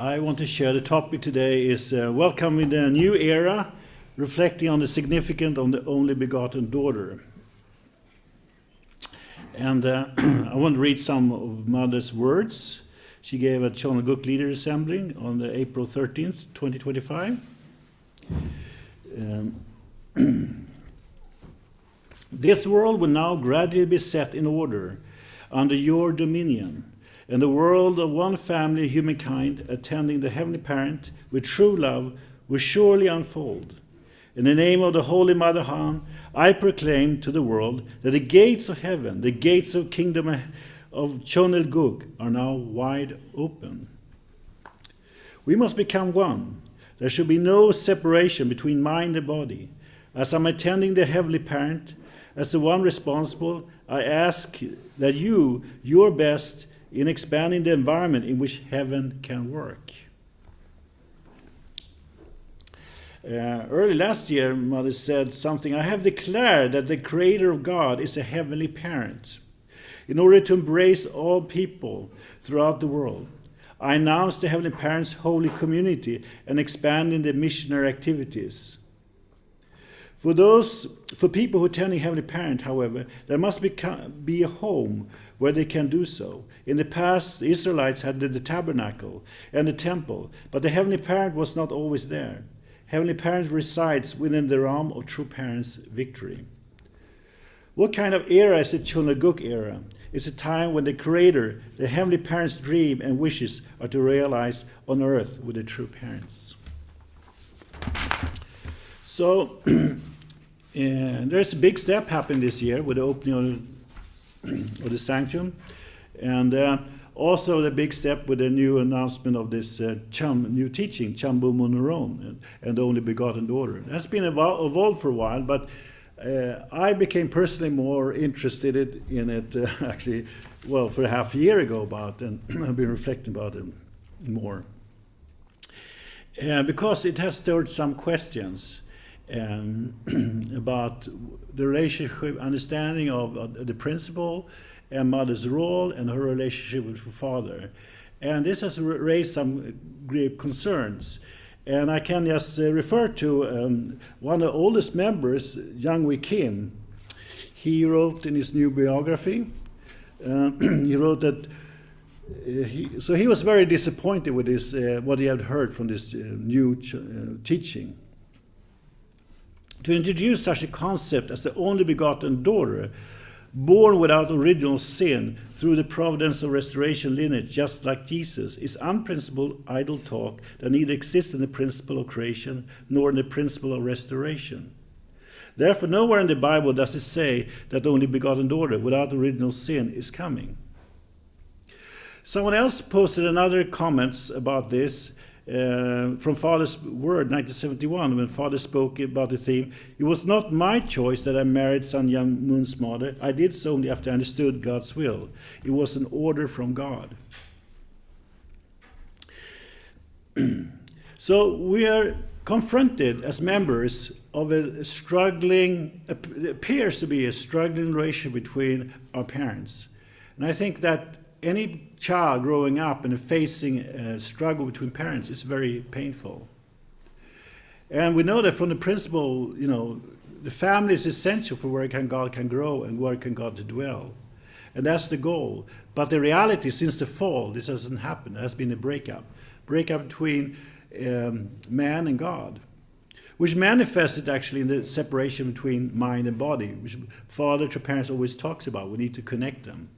I want to share the topic today is welcoming the new era, reflecting on the significance of the only begotten daughter. And I want to read some of Mother's words she gave at Chonaguk Leader Assembly on the April 13th, 2025. This world will now gradually be set in order under your dominion, and the world of one family of humankind attending the Heavenly Parent with true love will surely unfold. In the name of the Holy Mother Han, I proclaim to the world that the gates of heaven, the gates of kingdom of Chonaguk are now wide open. We must become one. There should be no separation between mind and body. As I'm attending the Heavenly Parent, as the one responsible, I ask that you, your best in expanding the environment in which heaven can work. Early last year, Mother said something. I have declared that the Creator of God is a Heavenly Parent. In order to embrace all people throughout the world, I announced the Heavenly Parent's holy community and expanding the missionary activities. For people who attend the Heavenly Parent, however, there must be a home where they can do so. In the past, the Israelites had the tabernacle and the temple, but the Heavenly Parent was not always there. Heavenly Parent resides within the realm of true parents' victory. What kind of era is the Chonaguk era? It's a time when the Creator, the Heavenly Parent's dream and wishes are to realize on earth with the true parents. So, there's a big step happening this year with the opening of the sanctum, and also the big step with the new announcement of this new teaching, Chambu Munuron, and the only begotten daughter. That's been evolved for a while, but I became personally more interested in it actually, for a half a year ago and I've been reflecting about it more. Because it has stirred some questions about the relationship, understanding of the principle and Mother's role and her relationship with her father. And this has raised some grave concerns. And I can just refer to one of the oldest members, Young-Wee Kim. He wrote in his new biography, he wrote that he was very disappointed with this, what he had heard from this new teaching. To introduce such a concept as the only begotten daughter, born without original sin through the providence of restoration lineage, just like Jesus, is unprincipled idle talk that neither exists in the principle of creation nor in the principle of restoration. Therefore, nowhere in the Bible does it say that the only begotten daughter without original sin is coming. Someone else posted another comments about this from Father's Word, 1971, when Father spoke about the theme. It was not my choice that I married Sun Myung Moon's mother. I did so only after I understood God's will. It was an order from God. So we are confronted as members of a struggling, appears to be a struggling relationship between our parents. And I think that any child growing up and facing a struggle between parents is very painful. And we know that from the principle, the family is essential for where God can grow and where God to dwell. And that's the goal. But the reality, since the fall, this hasn't happened. There has been a breakup between man and God, which manifested actually in the separation between mind and body, which father to parents always talks about. We need to connect them.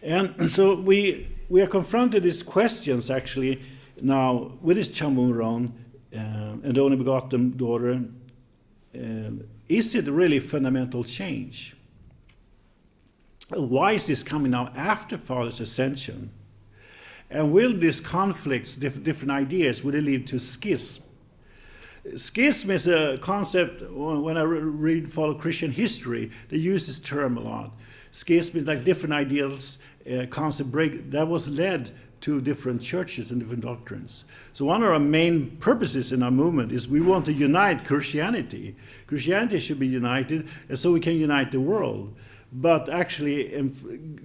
And so we are confronted with these questions actually now with this Chambu Munuron and the only begotten daughter. Is it really fundamental change? Why is this coming now after Father's ascension? And will these conflicts, different ideas, will they lead to schism? Schism is a concept, when I follow Christian history, they use this term a lot. Schism is like different ideals, concept break that was led to different churches and different doctrines. So one of our main purposes in our movement is we want to unite Christianity. Christianity should be united, and so we can unite the world. But actually,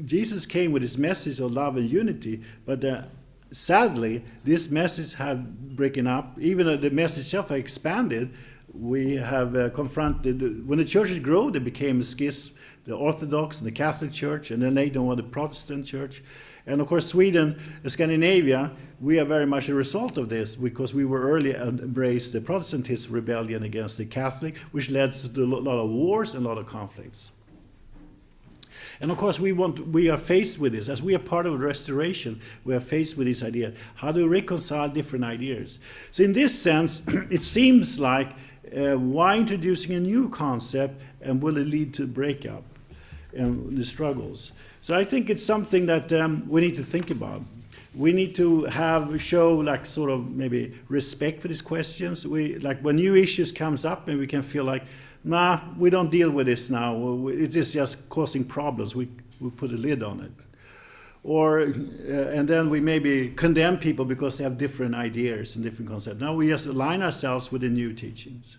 Jesus came with his message of love and unity, but sadly, this message have breaking up. Even though the message itself have expanded, we have confronted, when the churches grew, they became a schism, the Orthodox and the Catholic Church, and then later on the Protestant Church. And of course, Sweden and Scandinavia, we are very much a result of this, because we were early embraced the Protestantist rebellion against the Catholic, which led to a lot of wars and a lot of conflicts. And of course, we are faced with this. As we are part of the restoration, we are faced with this idea. How do we reconcile different ideas? So in this sense, it seems like, why introducing a new concept, and will it lead to breakup and the struggles? So I think it's something that we need to think about. We need to show like sort of maybe respect for these questions. Like when new issues comes up and we can feel like, nah, we don't deal with this now. It is just causing problems. We put a lid on it. Or and then we maybe condemn people because they have different ideas and different concepts. Now we just align ourselves with the new teachings.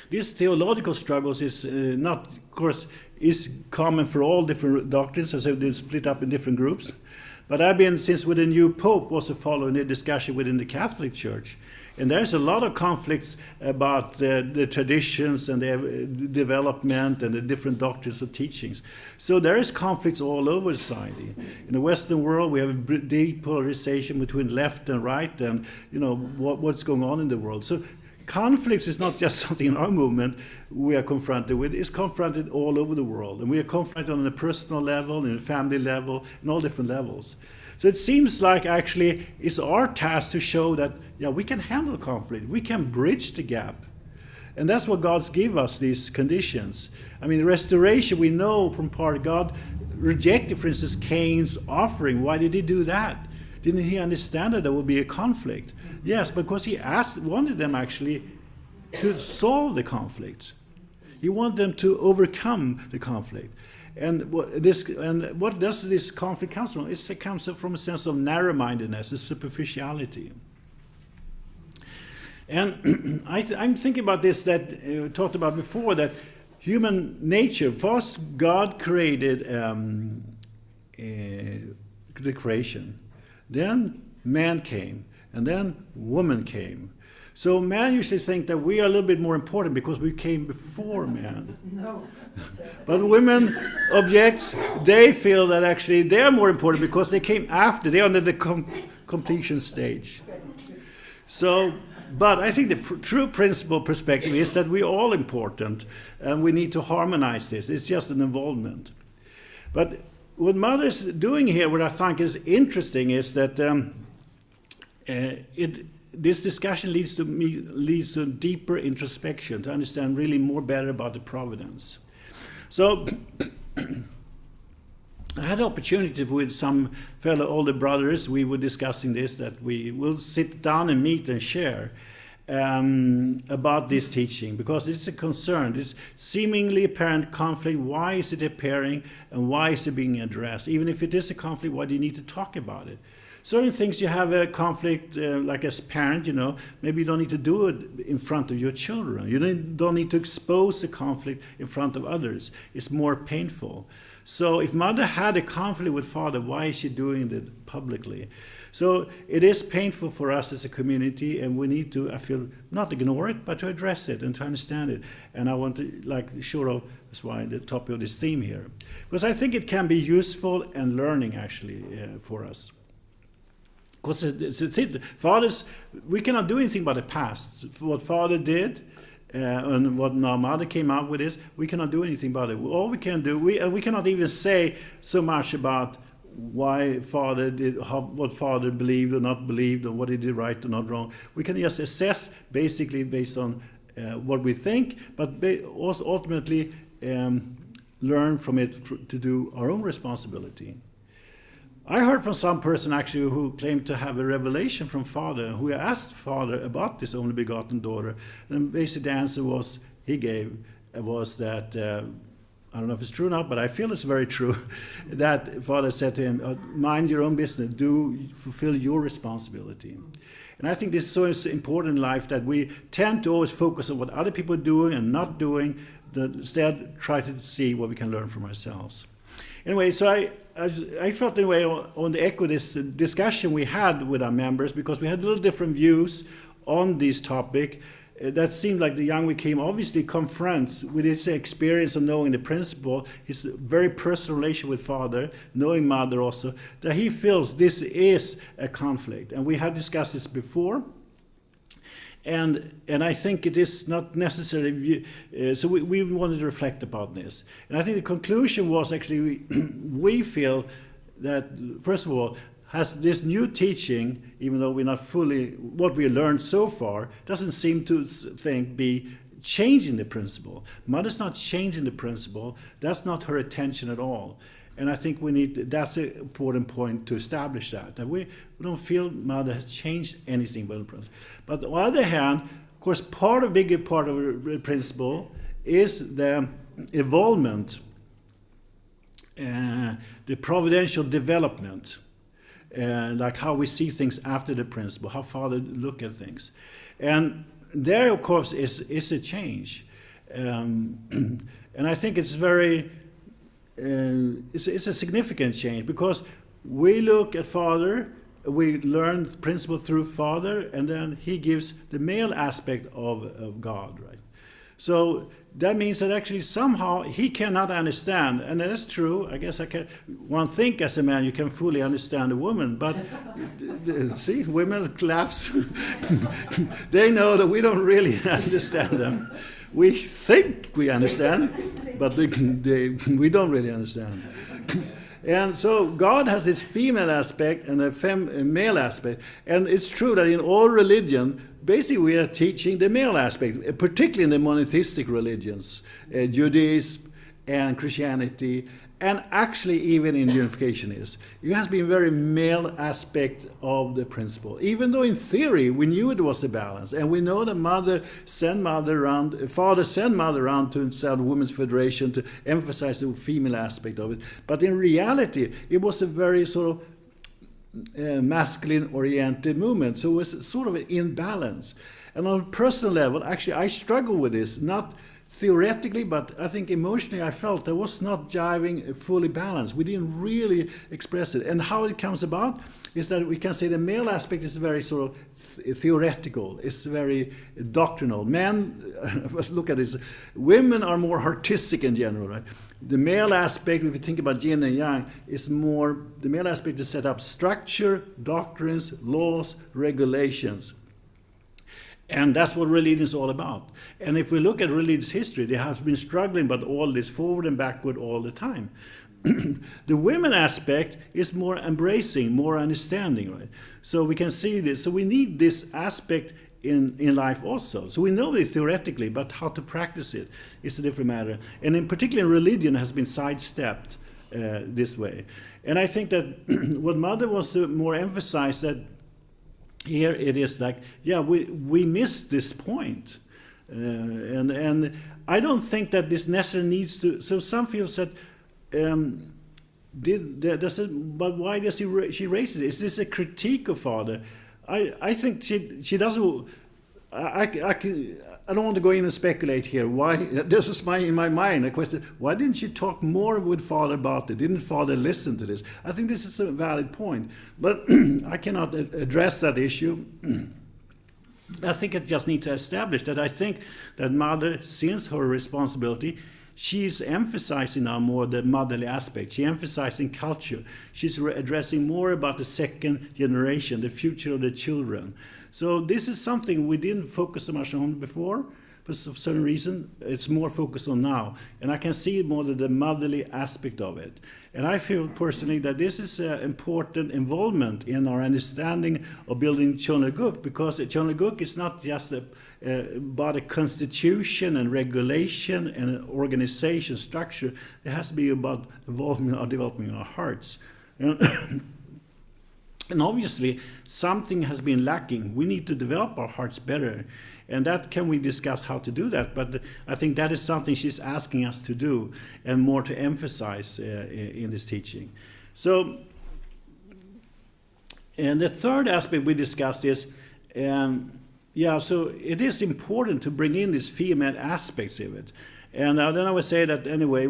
These theological struggles is not, of course, is common for all different doctrines, so they're split up in different groups. But I've been, since with the new Pope, also following the discussion within the Catholic Church. And there's a lot of conflicts about the traditions and the development and the different doctrines of teachings. So there is conflicts all over society. In the Western world, we have a deep polarization between left and right, and what's going on in the world. So conflicts is not just something in our movement we are confronted with. It's confronted all over the world. And we are confronted on a personal level, on a family level, in all different levels. So it seems like actually it's our task to show that, we can handle conflict. We can bridge the gap. And that's what God's give us, these conditions. I mean, restoration, we know from part of God rejected, for instance, Cain's offering. Why did he do that? Didn't he understand that there would be a conflict? Yes, because he wanted them actually to solve the conflict. He wanted them to overcome the conflict. And what does this conflict come from? It comes from a sense of narrow-mindedness, a superficiality. And I'm thinking about this that we talked about before, that human nature, first God created the creation. Then man came, and then woman came. So man usually think that we are a little bit more important because we came before man. No. But women objects, they feel that actually they are more important because they came after, they're under the completion stage. So, but I think the true principle perspective is that we're all important, and we need to harmonize this. It's just an involvement. But what Mother's doing here, what I think is interesting, is that this discussion leads to deeper introspection, to understand really more better about the providence. So I had an opportunity with some fellow older brothers. We were discussing this, that we will sit down and meet and share about this teaching, because it's a concern. This seemingly apparent conflict, why is it appearing and why is it being addressed? Even if it is a conflict, why do you need to talk about it? Certain things you have a conflict, like as a parent, maybe you don't need to do it in front of your children. You don't need to expose the conflict in front of others. It's more painful. So if mother had a conflict with father, why is she doing it publicly? So it is painful for us as a community, and we need to, I feel, not ignore it, but to address it and to understand it. And I want to, that's why the topic of this theme here. Because I think it can be useful and learning, actually, for us. Because fathers, we cannot do anything about the past. What father did, and what now mother came out with is, we cannot do anything about it. All we can do, we cannot even say so much about why father did, what father believed or not believed, or what he did right or not wrong. We can just assess basically based on what we think, but also ultimately learn from it to do our own responsibility. I heard from some person actually who claimed to have a revelation from father, who asked father about this only begotten daughter, and basically the answer he gave was that, I don't know if it's true or not, but I feel it's very true, that father said to him, mind your own business, fulfill your responsibility. And I think this is so important in life, that we tend to always focus on what other people are doing and not doing, instead try to see what we can learn from ourselves. Anyway, so I felt in a way on the echo this discussion we had with our members, because we had a little different views on this topic. That seemed like the young we came obviously confronts with his experience of knowing the principle, his very personal relation with father, knowing mother also, that he feels this is a conflict. And we have discussed this before. And I think it is not necessarily, so we wanted to reflect about this. And I think the conclusion was actually, we feel that, first of all, has this new teaching, even though we're not fully, what we learned so far, doesn't seem to be changing the principle. Mother's not changing the principle. That's not her attention at all. And I think that's an important point to establish that we don't feel mother has changed anything about the principle. But on the other hand, of course, bigger part of the principle is the involvement, the providential development, like how we see things after the principle, how father look at things. And there, of course, is a change. And I think it's very... it's a significant change, because we look at father, we learn principle through father, and then he gives the male aspect of God, right? So that means that actually somehow he cannot understand, and that's true. I guess one think as a man you can fully understand a woman, but see, women laughs. They know that we don't really understand them. We think we understand, but we don't really understand. And so God has this female aspect and a male aspect. And it's true that in all religion, basically we are teaching the male aspect, particularly in the monotheistic religions, Judaism and Christianity, and actually even in unificationism. It has been very male aspect of the principle. Even though in theory we knew it was a balance, and we know that father sent mother around to the Women's Federation to emphasize the female aspect of it. But in reality, it was a very sort of masculine-oriented movement, so it was sort of an imbalance. And on a personal level, actually, I struggle with this, not theoretically, but I think emotionally I felt that was not jiving fully balanced. We didn't really express it. And how it comes about is that we can say the male aspect is very sort of theoretical. It's very doctrinal. Men, look at this, women are more artistic in general, right? The male aspect, if you think about yin and yang, is more, the male aspect is set up structure, doctrines, laws, regulations. And that's what religion is all about. And if we look at religious history, they have been struggling with all this forward and backward all the time. The women aspect is more embracing, more understanding, right? So we can see this. So we need this aspect in life also. So we know it theoretically, but how to practice it is a different matter. And in particular, religion has been sidestepped this way. And I think that what Mother wants to more emphasize that here it is like, yeah, we missed this point. And I don't think that this necessarily needs to, so some feel that, but why does she raise it? Is this a critique of father? I think she doesn't, I don't want to go in and speculate here. Why? This is in my mind a question. Why didn't she talk more with father about it? Didn't father listen to this? I think this is a valid point, but I cannot address that issue. I think I just need to establish that I think that mother, since her responsibility, she's emphasizing now more the motherly aspect. She's emphasizing culture. She's addressing more about the second generation, the future of the children. So this is something we didn't focus so much on before. For some reason, it's more focused on now. And I can see more the motherly aspect of it. And I feel personally that this is an important involvement in our understanding of building Chonaguk, because Chonaguk is not just about a constitution and regulation and an organization structure. It has to be about evolving or developing our hearts. And obviously, something has been lacking. We need to develop our hearts better. And that can we discuss how to do that. But I think that is something she's asking us to do and more to emphasize in this teaching. So, and the third aspect we discussed is, so it is important to bring in these female aspects of it. And then I would say that anyway,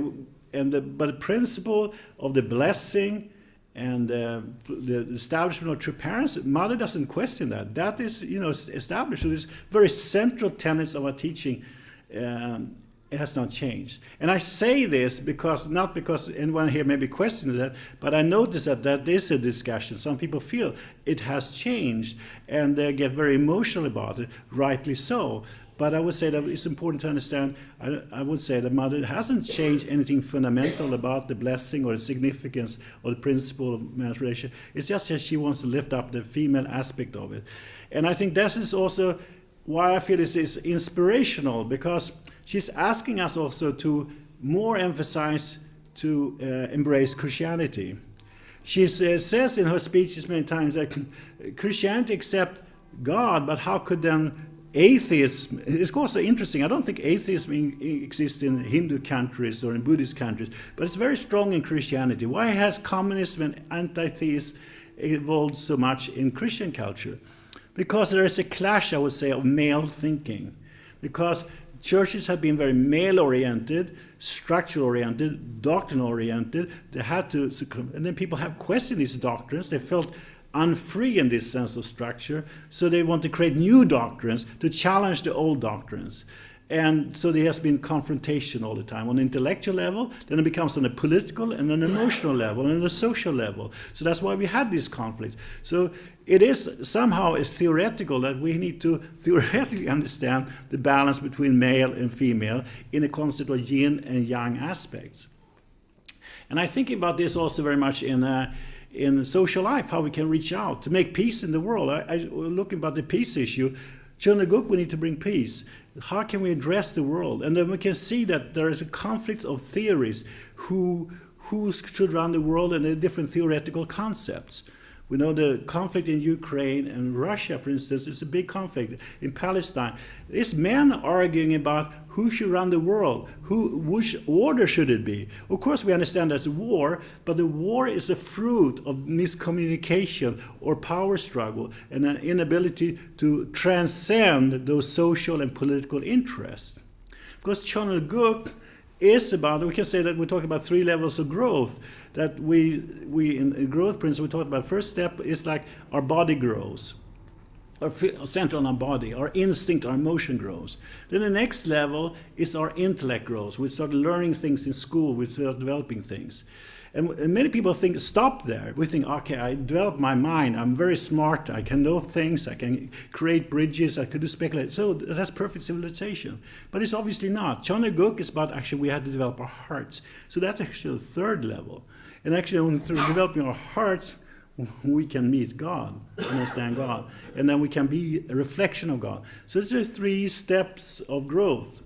but the principle of the blessing and the establishment of true parents, Mother doesn't question that. That is, established. So it's very central tenets of our teaching. It has not changed. And I say this not because anyone here maybe questions that, but I notice that is a discussion. Some people feel it has changed, and they get very emotional about it, rightly so. But I would say that it's important to understand, I would say that Mother hasn't changed anything fundamental about the blessing or the significance or the principle of man's relationship. It's just that she wants to lift up the female aspect of it. And I think this is also why I feel this is inspirational, because she's asking us also to more emphasize to embrace Christianity. She says in her speeches many times that Christianity accepts God, but how could then atheism? It's also interesting. I don't think atheism exists in Hindu countries or in Buddhist countries, but it's very strong in Christianity. Why has communism and anti-theism evolved so much in Christian culture? Because there is a clash, I would say, of male thinking. Because churches have been very male-oriented, structure-oriented, doctrine-oriented. They had to, and then people have questioned these doctrines. They felt unfree in this sense of structure, so they want to create new doctrines to challenge the old doctrines. And so there has been confrontation all the time on the intellectual level, then it becomes on a political and an emotional level and a social level. So that's why we had these conflicts. So it is somehow is theoretical that we need to theoretically understand the balance between male and female in a concept of yin and yang aspects. And I think about this also very much in social life, how we can reach out to make peace in the world. Looking about the peace issue, Chunaguk, we need to bring peace. How can we address the world? And then we can see that there is a conflict of theories, who should run the world, and the different theoretical concepts. We know the conflict in Ukraine and Russia, for instance, is a big conflict. In Palestine, it's men arguing about who should run the world, which order should it be. Of course, we understand that's war, but the war is a fruit of miscommunication or power struggle and an inability to transcend those social and political interests. Because Chonaguk is about, we can say that we talk about 3 levels of growth. That we in growth principle, we talk about first step is like our body grows, our center on our body, our instinct, our emotion grows. Then the next level is our intellect grows. We start learning things in school, we start developing things. And many people think, stop there. We think, okay, I developed my mind, I'm very smart, I can know things, I can create bridges, I can do speculation. So that's perfect civilization. But it's obviously not. Chonaguk is about actually we have to develop our hearts. So that's actually the 3rd level. And actually only through developing our hearts, we can meet God, understand God. And then we can be a reflection of God. So it's the 3 steps of growth.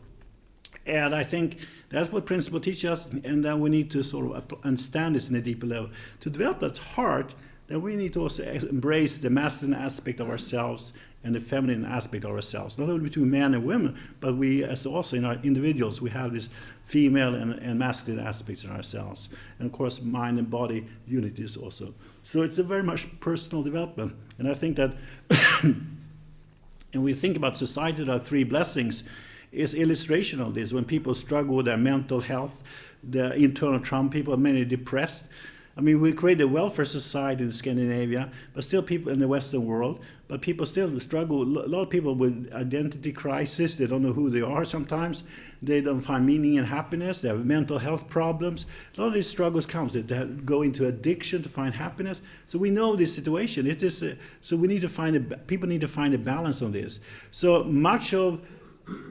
And I think that's what principle teaches us, and then we need to sort of understand this in a deeper level. To develop that heart, then we need to also embrace the masculine aspect of ourselves and the feminine aspect of ourselves. Not only between men and women, but we, as also in our individuals, we have this female and masculine aspects in ourselves. And of course, mind and body unity is also. So it's a very much personal development. And I think that, and we think about society, there are 3 blessings, is illustration of this. When people struggle with their mental health, the internal trauma, people are many depressed. I mean, we create a welfare society in Scandinavia, but still people in the Western world, but people still struggle. A lot of people with identity crisis, they don't know who they are sometimes. They don't find meaning and happiness. They have mental health problems. A lot of these struggles comes. They go into addiction to find happiness. So we know this situation. It is so we need to people need to find a balance on this. So much of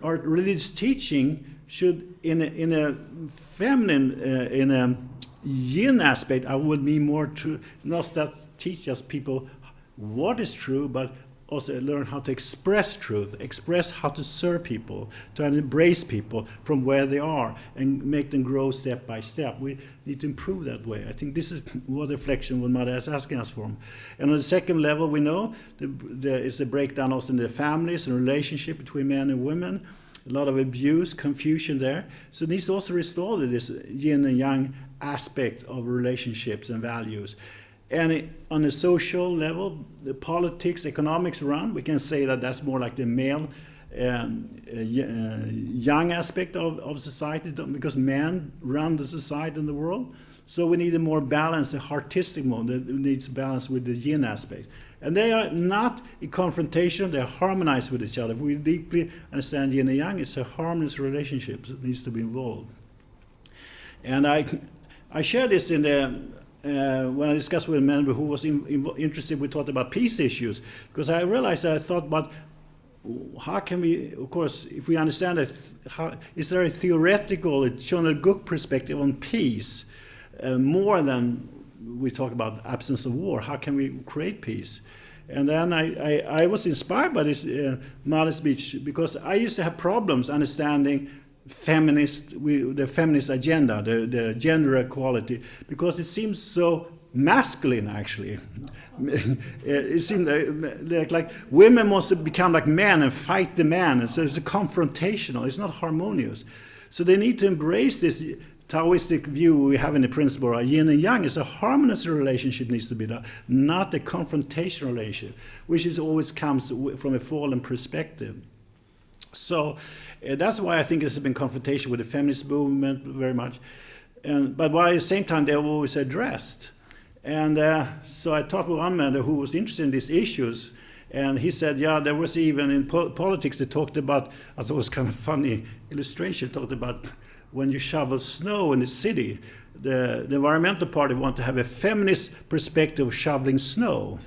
our religious teaching should, in a feminine, in a yin aspect, I would be more true, not that teach us people what is true, but also learn how to express truth, express how to serve people, to embrace people from where they are and make them grow step by step. We need to improve that way. I think this is what reflection what Mother is asking us for. And on the 2nd level, we know there is a breakdown also in the families and relationship between men and women. A lot of abuse, confusion there. So it needs to also restore this yin and yang aspect of relationships and values. And on a social level, the politics, economics around, we can say that that's more like the male young aspect of society, because men run the society and the world. So we need a more balanced, a artistic mode that needs balance with the yin aspect. And they are not in confrontation, they are harmonized with each other. If we deeply understand yin and yang, it's a harmonious relationship that needs to be involved. And I share this in the when I discussed with a member who was interested, we talked about peace issues, because I realized that I thought about how can we, of course, if we understand that, is there a theoretical, a Chonel Guk perspective on peace, more than we talk about absence of war? How can we create peace? And then I was inspired by this Mother's speech, because I used to have problems understanding the feminist agenda, the gender equality, because it seems so masculine, actually. It seems like women must become like men and fight the man, and so it's a confrontational, it's not harmonious. So they need to embrace this Taoistic view we have in the principle of yin and yang. Is a harmonious relationship needs to be done, not a confrontational relationship, which is always comes from a fallen perspective. So that's why I think there's been confrontation with the feminist movement very much. But while at the same time they're always addressed. And so I talked with one man who was interested in these issues, and he said, yeah, there was even in politics they talked about, I thought it was kind of funny illustration, talked about when you shovel snow in the city, the environmental party want to have a feminist perspective of shoveling snow.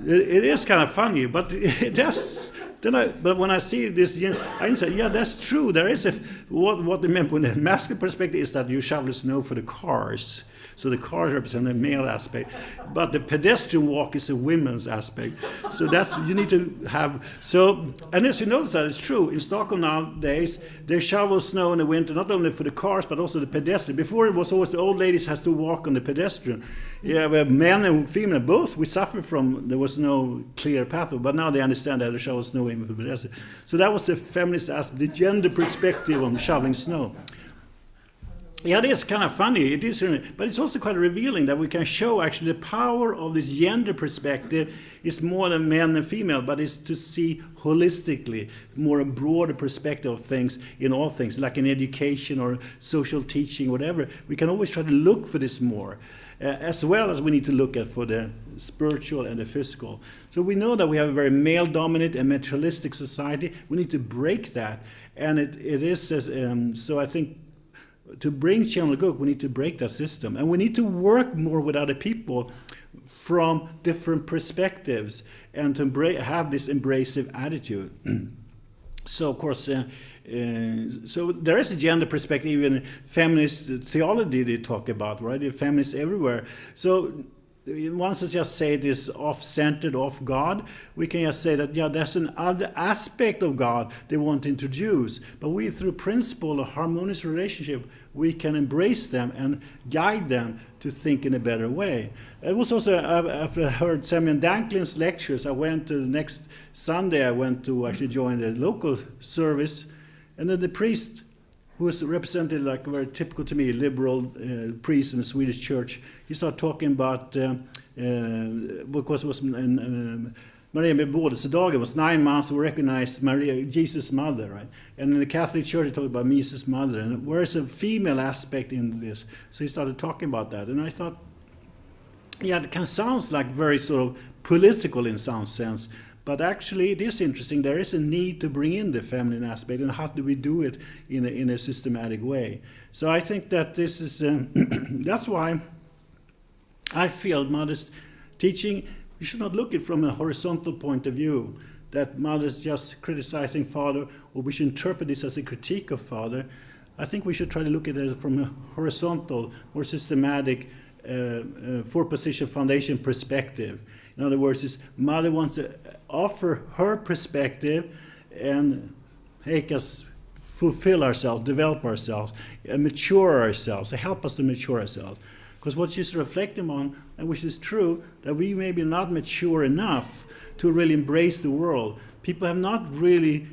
It is kind of funny, but that's... But when I see this, I say, yeah, that's true. There is what they meant with the masculine perspective is that you shovel snow for the cars. So the cars represent a male aspect, but the pedestrian walk is a women's aspect. So that's, you need to have, so, and as you notice that it's true, in Stockholm nowadays, they shovel snow in the winter, not only for the cars, but also the pedestrian. Before it was always the old ladies has to walk on the pedestrian. Yeah, where men and female, both, we suffer from, there was no clear pathway, but now they understand that they shovel snow even for the pedestrian. So that was the feminist aspect, the gender perspective on shoveling snow. Yeah, it is kind of funny, it is, but it's also quite revealing that we can show actually the power of this gender perspective is more than men and female, but it's to see holistically, more a broader perspective of things in all things, like in education or social teaching, whatever. We can always try to look for this more, as well as we need to look at for the spiritual and the physical. So we know that we have a very male-dominant and materialistic society. We need to break that, and it is, so I think, to bring Chonel Guk, we need to break that system. And we need to work more with other people from different perspectives and to have this embracive attitude. So, of course, so there is a gender perspective, even feminist theology they talk about, right? The feminists everywhere. So once I just say this off-centered, off God, we can just say that, yeah, there's an other aspect of God they want to introduce. But we, through principle of harmonious relationship, we can embrace them and guide them to think in a better way. It was also, after I heard Samuel Danklin's lectures, I went to the next Sunday, I went to actually join the local service, and then the priest, who was represented like very typical to me, liberal priest in the Swedish church, he started talking about, because it was Maria bebådelsedagen was 9 months, we recognized Maria, Jesus' mother, right? And in the Catholic Church, they talked about Jesus' mother, and where's a female aspect in this? So he started talking about that, and I thought, yeah, it kind of sounds like very sort of political in some sense, but actually it is interesting. There is a need to bring in the feminine aspect, and how do we do it in a systematic way? So I think that this is, that's why I feel Mother's teaching, we should not look at it from a horizontal point of view, that Mother's just criticizing Father, or we should interpret this as a critique of Father. I think we should try to look at it from a horizontal, more systematic, four-position foundation perspective. In other words, is Mother wants to offer her perspective and make us fulfill ourselves, develop ourselves, and mature ourselves, to help us to mature ourselves. Because what she's reflecting on, and which is true, that we maybe not mature enough to really embrace the world. People have not really,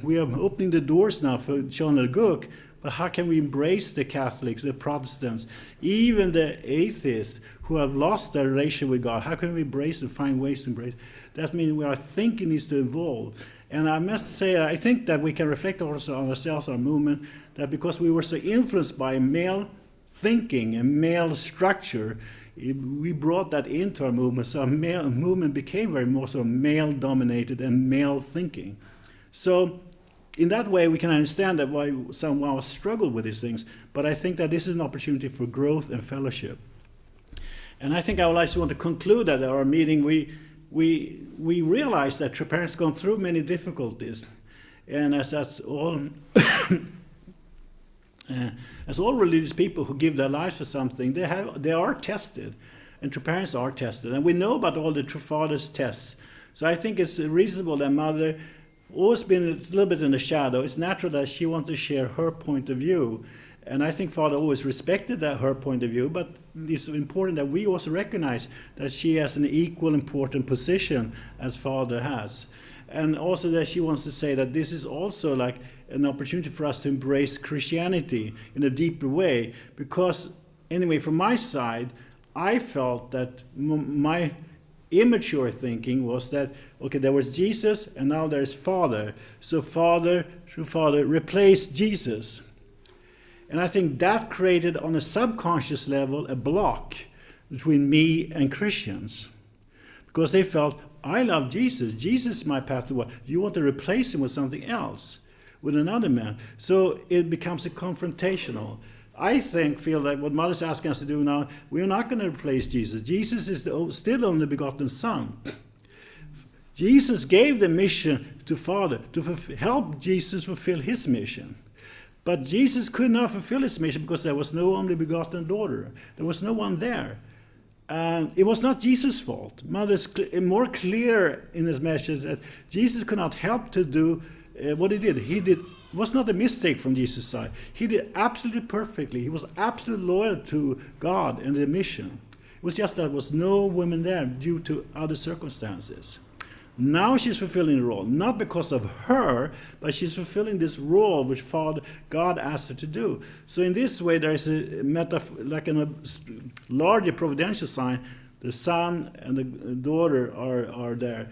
we are opening the doors now for Chonel Guk, but how can we embrace the Catholics, the Protestants, even the atheists who have lost their relation with God? How can we embrace and find ways to embrace? That means our thinking needs to evolve. And I must say, I think that we can reflect also on ourselves, our movement, that because we were so influenced by male thinking and male structure, we brought that into our movement. So our movement became very more so male-dominated and male thinking. So in that way, we can understand that why some of us struggle with these things. But I think that this is an opportunity for growth and fellowship. And I think I would like to want to conclude that at our meeting, we realized that true parents gone through many difficulties. And as that's all... as all religious people who give their lives for something, they are tested, and true parents are tested, and we know about all the true fathers' tests. So I think it's reasonable that mother always been a little bit in the shadow. It's natural that she wants to share her point of view, and I think father always respected her point of view. But it's important that we also recognize that she has an equal important position as father has. And also that she wants to say that this is also like an opportunity for us to embrace Christianity in a deeper way. Because anyway, from my side, I felt that my immature thinking was that, okay, there was Jesus and now there's Father. So Father, true Father, replaced Jesus. And I think that created on a subconscious level a block between me and Christians. Because they felt, I love Jesus. Jesus is my path to what? You want to replace him with something else, with another man. So it becomes a confrontational. I feel that what Mother's asking us to do now, we're not going to replace Jesus. Jesus is still only begotten Son. Jesus gave the mission to Father to help Jesus fulfill his mission. But Jesus could not fulfill his mission because there was no only begotten daughter. There was no one there. It was not Jesus' fault. Mother is more clear in his message that Jesus could not help to do what he did. It was not a mistake from Jesus' side. He did absolutely perfectly. He was absolutely loyal to God and the mission. It was just that there was no women there due to other circumstances. Now she's fulfilling the role, not because of her, but she's fulfilling this role which God asked her to do. So in this way, there is a metaphor, like a larger providential sign. The son and the daughter are there.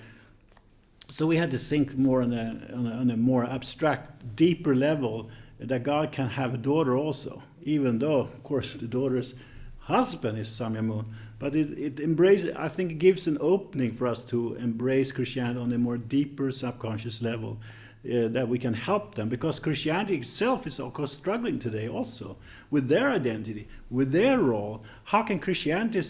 So we had to think more on a more abstract, deeper level that God can have a daughter also, even though, of course, the daughter's husband is Samya Moon. But it embraces, I think it gives an opening for us to embrace Christianity on a more deeper subconscious level, that we can help them. Because Christianity itself is, of course, struggling today also with their identity, with their role. How can Christianity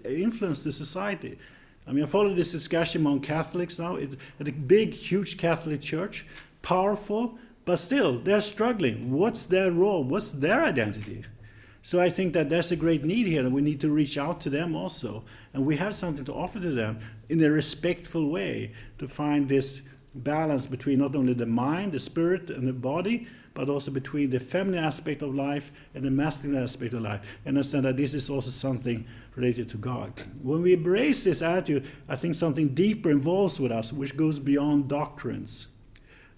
influence the society? I mean, I follow this discussion among Catholics now. It's a big, huge Catholic church, powerful, but still, they're struggling. What's their role? What's their identity? So I think that there's a great need here, and we need to reach out to them also. And we have something to offer to them in a respectful way to find this balance between not only the mind, the spirit, and the body, but also between the feminine aspect of life and the masculine aspect of life. And understand that this is also something related to God. When we embrace this attitude, I think something deeper involves with us, which goes beyond doctrines.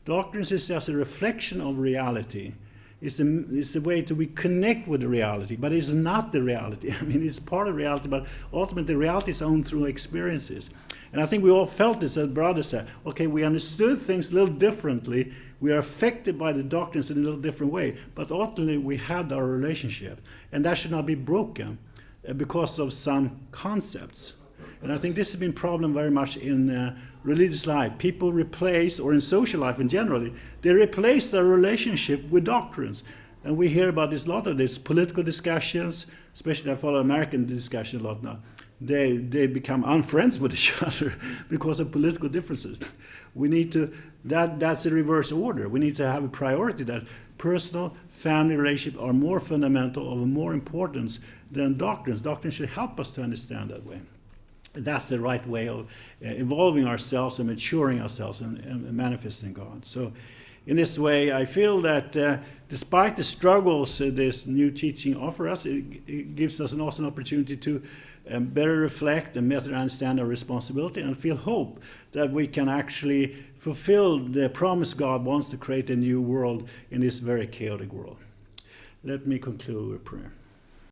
Doctrines is just a reflection of reality. It's a way to reconnect with the reality, but it's not the reality. I mean, it's part of reality, but ultimately reality is owned through experiences. And I think we all felt this, as brother said. Okay, we understood things a little differently. We are affected by the doctrines in a little different way, but ultimately we had our relationship, and that should not be broken because of some concepts. And I think this has been a problem very much in religious life. People replace, or in social life in general, they replace their relationship with doctrines. And we hear about this a lot of this political discussions, especially I follow American discussion a lot now. They become unfriends with each other because of political differences. We need to, that's a reverse order. We need to have a priority that personal, family relationships are more fundamental, of more importance than doctrines. Doctrines should help us to understand that way. That's the right way of evolving ourselves and maturing ourselves and manifesting God. So in this way, I feel that despite the struggles this new teaching offers us, it gives us also an opportunity to better reflect and better understand our responsibility and feel hope that we can actually fulfill the promise God wants to create a new world in this very chaotic world. Let me conclude with prayer.